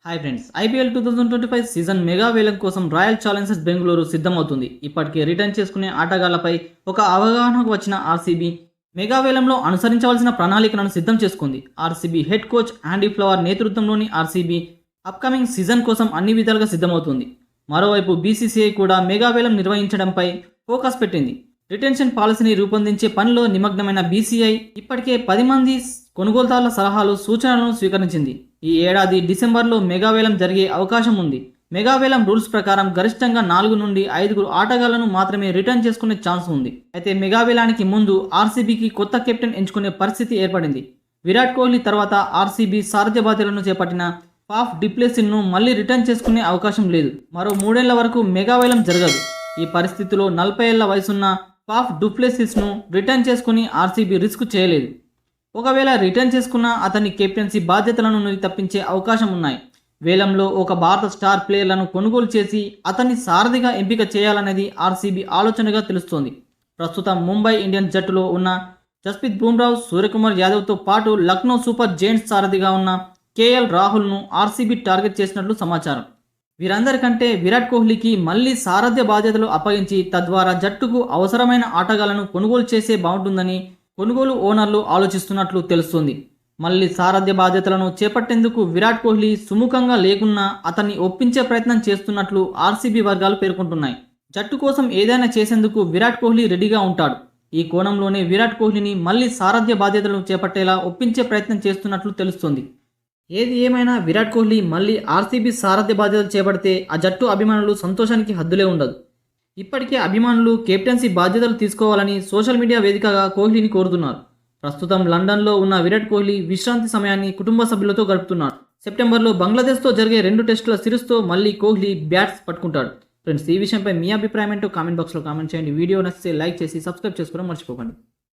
Hi friends, IPL 2025 season mega వేలం కోసం royal Challengers Bengaluru సిద్ధమవుతుంది. ఇప్పటికే రిటర్న్ చేసుకునే ఆటగాళ్లపై ఒక అవగాహనకు వచ్చిన ఆర్సీబీ మెగా వేలంలో అనుసరించవలసిన ప్రణాళికలను సిద్ధం చేసుకుంది. ఆర్సీబీ హెడ్ కోచ్ యాండీ ఫ్లవర్ నేతృత్వంలోని ఆర్సీబీ అప్కమింగ్ సీజన్ కోసం అన్ని విధాలుగా సిద్ధమవుతుంది. మరోవైపు బీసీసీఐ కూడా మెగా వేలం నిర్వహించడంపై ఫోకస్ పెట్టింది. రిటెన్షన్ పాలసీని రూపొందించే పనిలో నిమగ్నమైన బీసీఐ ఇప్పటికే 10 మంది కొనుగోలుదారుల సలహాలు, సూచనలను స్వీకరించింది. ఈ ఏడాది డిసెంబర్లో మెగావేలం జరిగే అవకాశం ఉంది. మెగావేలం రూల్స్ ప్రకారం గరిష్టంగా 4 నుండి 5 ఆటగాళ్లను మాత్రమే రిటర్న్ చేసుకునే ఛాన్స్ ఉంది. అయితే మెగావేలానికి ముందు ఆర్సీబీకి కొత్త కెప్టెన్ ఎంచుకునే పరిస్థితి ఏర్పడింది. విరాట్ కోహ్లీ తర్వాత ఆర్సీబీ సారథ్య బాధ్యతలను చేపట్టిన ఫాఫ్ డిప్లెసిస్ను మళ్లీ రిటర్న్ చేసుకునే అవకాశం లేదు. మరో 3 ఏళ్ల వరకు మెగావేలం జరగదు. ఈ పరిస్థితిలో 40 ఏళ్ల వయసున్న ఫాఫ్ డుప్లెసిస్ను రిటర్న్ చేసుకుని ఆర్సీబీ రిస్క్ చేయలేదు. ఒకవేళ రిటర్న్ చేసుకున్నా అతని కెప్టెన్సీ బాధ్యతల నుండి తప్పించే అవకాశం ఉన్నాయి. వేలంలో ఒక భారత స్టార్ ప్లేయర్లను కొనుగోలు చేసి అతన్ని సారథిగా ఎంపిక చేయాలనేది ఆర్సీబీ ఆలోచనగా తెలుస్తోంది. ప్రస్తుతం ముంబై ఇండియన్స్ జట్టులో ఉన్న జస్ప్రీత్ బుమ్రాహ్, సూర్యకుమార్ యాదవ్తో పాటు లక్నో సూపర్ జైంట్స్ సారథిగా ఉన్న కేఎల్ రాహుల్ను ఆర్సీబీ టార్గెట్ చేసినట్లు సమాచారం. వీరందరికంటే విరాట్ కోహ్లీకి మళ్లీ సారథ్య బాధ్యతలు అప్పగించి తద్వారా జట్టుకు అవసరమైన ఆటగాళ్లను కొనుగోలు చేసే బాగుంటుందని కొనుగోలు ఓనర్లు ఆలోచిస్తున్నట్లు తెలుస్తోంది. మళ్లీ సారథ్య బాధ్యతలను చేపట్టేందుకు విరాట్ కోహ్లీ సుముఖంగా లేకున్నా అతన్ని ఒప్పించే ప్రయత్నం చేస్తున్నట్లు ఆర్సీబీ వర్గాలు పేర్కొంటున్నాయి. జట్టు కోసం ఏదైనా చేసేందుకు విరాట్ కోహ్లీ రెడీగా ఉంటాడు. ఈ కోణంలోనే విరాట్ కోహ్లీని మళ్లీ సారథ్య బాధ్యతలను చేపట్టేలా ఒప్పించే ప్రయత్నం చేస్తున్నట్లు తెలుస్తోంది. ఏది ఏమైనా విరాట్ కోహ్లీ మళ్లీ ఆర్సీబీ సారథ్య బాధ్యతలు చేపడితే ఆ జట్టు అభిమానులు సంతోషానికి హద్దులే ఉండదు. ఇప్పటికే అభిమానులు కెప్టెన్సీ బాధ్యతలు తీసుకోవాలని సోషల్ మీడియా వేదికగా కోహ్లీని కోరుతున్నారు. ప్రస్తుతం లండన్లో ఉన్న విరాట్ కోహ్లీ విశ్రాంతి సమయాన్ని కుటుంబ సభ్యులతో గడుపుతున్నాడు. సెప్టెంబర్లో బంగ్లాదేశ్తో జరిగే 2 టెస్టుల సిరీస్తో మళ్లీ కోహ్లీ బ్యాట్స్ పట్టుకుంటాడు. ఫ్రెండ్స్, ఈ విషయంపై మీ అభిప్రాయం ఏంటో కామెంట్ బాక్స్లో కామెంట్ చేయండి. వీడియో నచ్చితే లైక్ చేసి సబ్స్క్రైబ్ చేసుకోవడం మర్చిపోకండి.